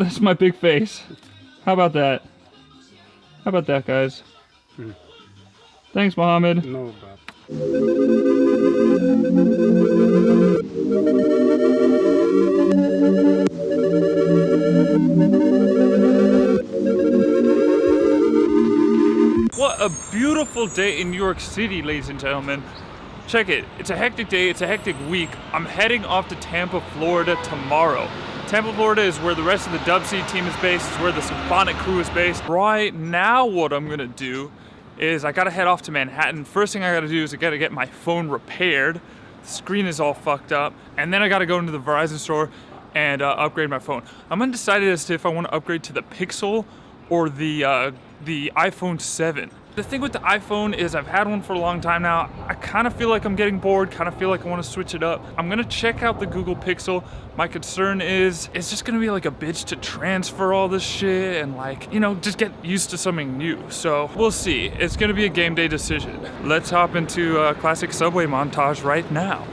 That's my big face. How about that? How about that, guys? Thanks, Mohammed. No problem. What a beautiful day in New York City, ladies and gentlemen. Check it. It's a hectic day. It's a hectic week. I'm heading off to Tampa, Florida tomorrow. Tampa, Florida is where the rest of the Dubseed team is based. It's where the symphonic crew is based. Right now, what I'm gonna do is I gotta head off to Manhattan. First thing I gotta do is I gotta get my phone repaired. The screen is all fucked up. And then I gotta go into the Verizon store and upgrade my phone. I'm undecided as to if I want to upgrade to the Pixel or the iPhone 7. The thing with the iPhone is I've had one for a long time now. I kind of feel like I'm getting bored, kind of feel like I want to switch it up. I'm gonna check out the Google Pixel. My concern is it's just gonna be like a bitch to transfer all this shit and like, you know, just get used to something new. So we'll see. It's gonna be a game day decision. Let's hop into a classic subway montage right now.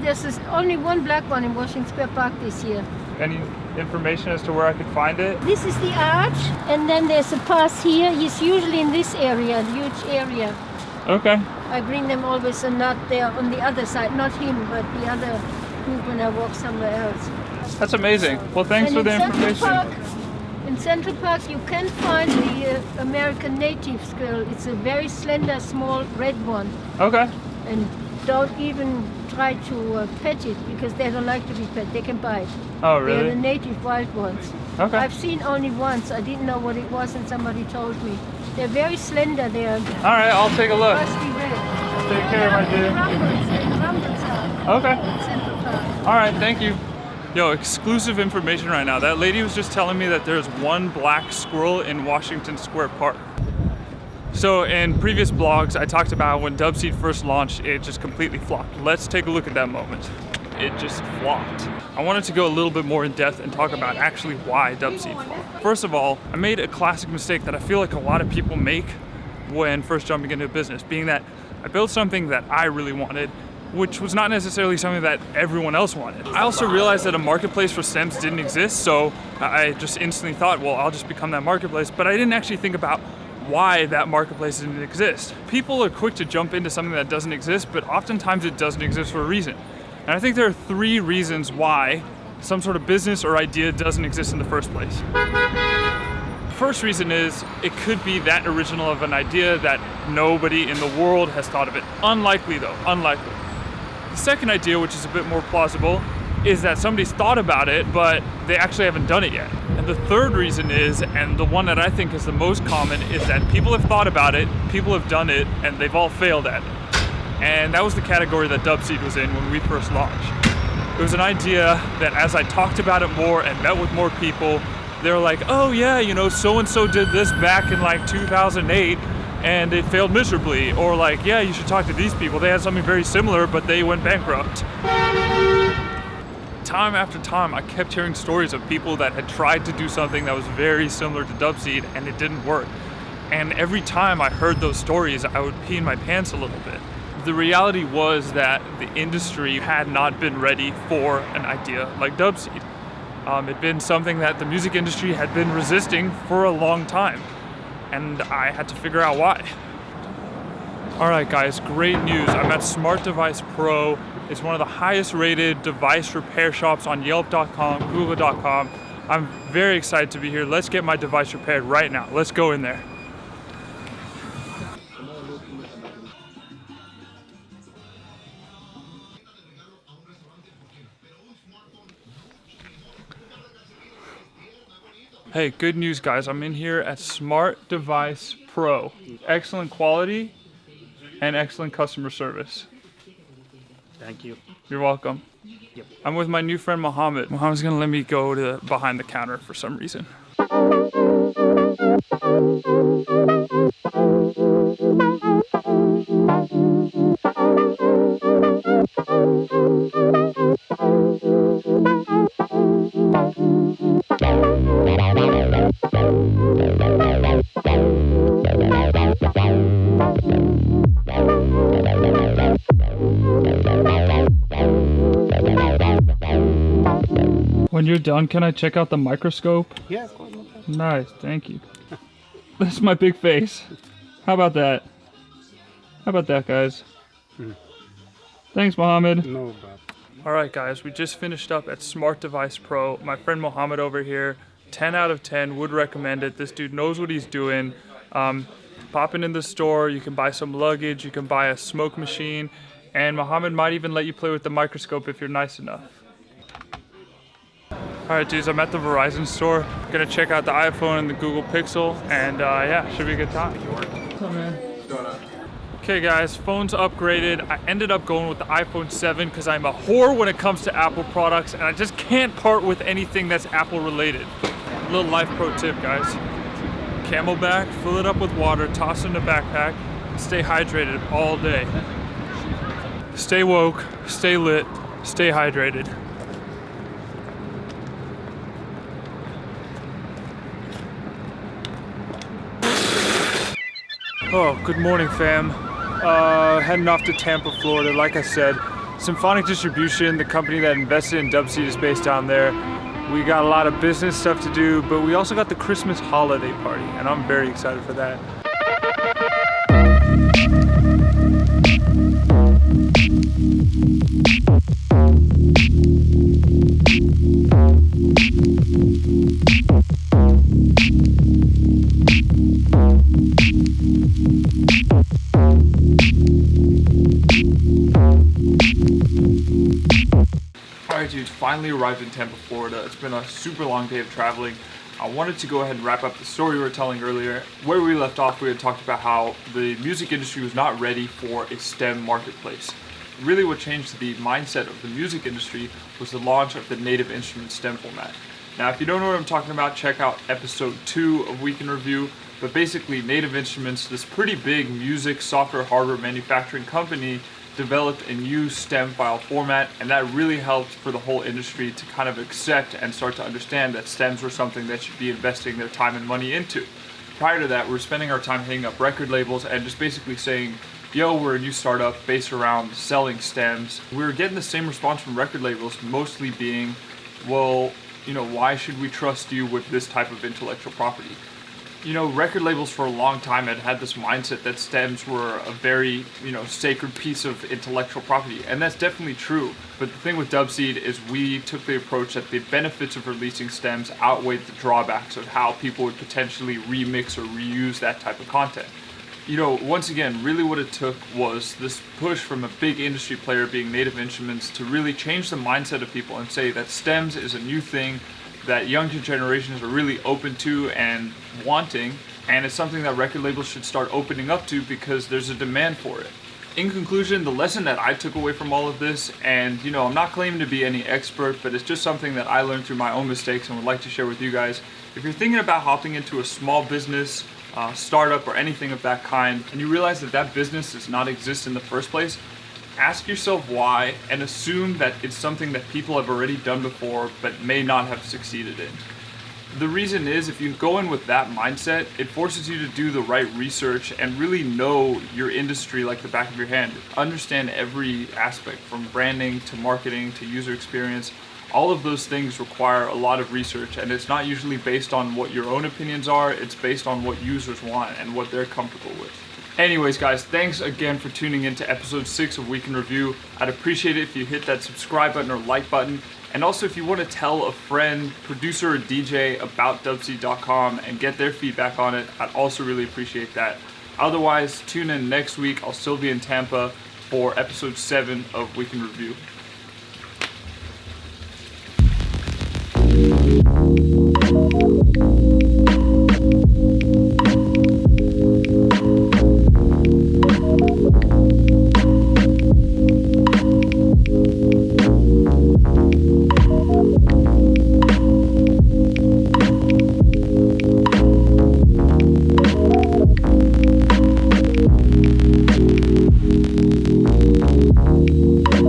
There's only one black one in Washington Square Park this year. Any information as to where I could find it? This is the arch, and then there's a pass here. He's usually in this area, huge area. Okay. I bring them always and not there on the other side, not him, but the other group when I walk somewhere else. That's amazing. Well, thanks for the information. In Central Park, you can find the American native squirrel. It's a very slender, small, red one. Okay. And don't even try to pet it because they don't like to be pet. They can bite. Oh, really? They're the native wild ones. Okay. I've seen only once. I didn't know what it was, and somebody told me. They're very slender. They're all right. I'll take a look. rusty red. Take care, my dear. Rumbles are Okay. in Central Park. All right. Thank you. Yo, exclusive information right now. That lady was just telling me that there's one black squirrel in Washington Square Park. So in previous blogs, I talked about when Dubseed first launched, it just completely flopped. Let's take a look at that moment. It just flopped. I wanted to go a little bit more in depth and talk about actually why Dubseed flopped. First of all, I made a classic mistake that I feel like a lot of people make when first jumping into a business, being that I built something that I really wanted, which was not necessarily something that everyone else wanted. I also realized that a marketplace for stems didn't exist, so I just instantly thought, well, I'll just become that marketplace, but I didn't actually think about why that marketplace didn't exist. People are quick to jump into something that doesn't exist, but oftentimes it doesn't exist for a reason. And I think there are 3 reasons why some sort of business or idea doesn't exist in the first place. First reason is it could be that original of an idea that nobody in the world has thought of it. Unlikely though, unlikely. The second idea, which is a bit more plausible, is that somebody's thought about it, but they actually haven't done it yet. And the third reason is, and the one that I think is the most common, is that people have thought about it, people have done it, and they've all failed at it. And that was the category that Dubseed was in when we first launched. It was an idea that as I talked about it more and met with more people, they were like, oh yeah, you know, so-and-so did this back in like 2008, and it failed miserably. Or like, yeah, you should talk to these people. They had something very similar, but they went bankrupt. Time after time, I kept hearing stories of people that had tried to do something that was very similar to Dubseed, and it didn't work. And every time I heard those stories, I would pee in my pants a little bit. The reality was that the industry had not been ready for an idea like Dubseed. It'd been something that the music industry had been resisting for a long time, and I had to figure out why. All right, guys, great news. I'm at Smart Device Pro. It's one of the highest rated device repair shops on Yelp.com, Google.com. I'm very excited to be here. Let's get my device repaired right now. Let's go in there. Hey, good news, guys. I'm in here at Smart Device Pro. Excellent quality and excellent customer service. Thank you. You're welcome. Yep. I'm with my new friend Mohammed. Mohammed's gonna let me go to behind the counter for some reason. When you're done, can I check out the microscope? Yeah, of course. Nice, thank you. That's my big face. How about that? How about that, guys? Thanks, Mohammed. No, but Alright guys, we just finished up at Smart Device Pro. My friend Mohammed over here, 10 out of 10, would recommend it. This dude knows what he's doing. Popping in the store, you can buy some luggage, you can buy a smoke machine, and Mohammed might even let you play with the microscope if you're nice enough. Alright dudes, I'm at the Verizon store. Gonna check out the iPhone and the Google Pixel, and yeah, should be a good time. What's up, man? Okay guys, phone's upgraded. I ended up going with the iPhone 7 because I'm a whore when it comes to Apple products, and I just can't part with anything that's Apple related. Little life pro tip, guys. Camelback, fill it up with water, toss it in a backpack, and stay hydrated all day. Stay woke, stay lit, stay hydrated. Oh, good morning, fam. Heading off to Tampa, Florida. Like I said, Symphonic Distribution, the company that invested in Dubseed, is based down there. We got a lot of business stuff to do, but we also got the Christmas holiday party, and I'm very excited for that. Alright dudes, finally arrived in Tampa, Florida. It's been a super long day of traveling. I wanted to go ahead and wrap up the story we were telling earlier. Where we left off, we had talked about how the music industry was not ready for a STEM marketplace. Really what changed the mindset of the music industry was the launch of the Native Instruments STEM format. Now if you don't know what I'm talking about, check out episode 2 of Week in Review. But basically Native Instruments, this pretty big music, software, hardware manufacturing company, developed a new STEM file format, and that really helped for the whole industry to kind of accept and start to understand that STEMs were something that should be investing their time and money into. Prior to that, we were spending our time hitting up record labels and just basically saying, yo, we're a new startup based around selling STEMs. We were getting the same response from record labels, mostly being, well, you know, why should we trust you with this type of intellectual property? You know, record labels for a long time had this mindset that STEMs were a very, sacred piece of intellectual property, and that's definitely true. But the thing with Dubseed is we took the approach that the benefits of releasing STEMs outweighed the drawbacks of how people would potentially remix or reuse that type of content. You know, once again, really what it took was this push from a big industry player being Native Instruments to really change the mindset of people and say that STEMs is a new thing that younger generations are really open to and wanting, and it's something that record labels should start opening up to because there's a demand for it. In conclusion, the lesson that I took away from all of this, and I'm not claiming to be any expert, but it's just something that I learned through my own mistakes and would like to share with you guys. If you're thinking about hopping into a small business, startup, or anything of that kind, and you realize that that business does not exist in the first place, ask yourself why and assume that it's something that people have already done before but may not have succeeded in. The reason is, if you go in with that mindset, it forces you to do the right research and really know your industry like the back of your hand. Understand every aspect, from branding to marketing to user experience. All of those things require a lot of research, and it's not usually based on what your own opinions are, it's based on what users want and what they're comfortable with. Anyways guys, thanks again for tuning in to episode 6 of Week in Review. I'd appreciate it if you hit that subscribe button or like button. And also if you want to tell a friend, producer, or DJ about Dubseed.com and get their feedback on it, I'd also really appreciate that. Otherwise, tune in next week. I'll still be in Tampa for episode 7 of Week in Review.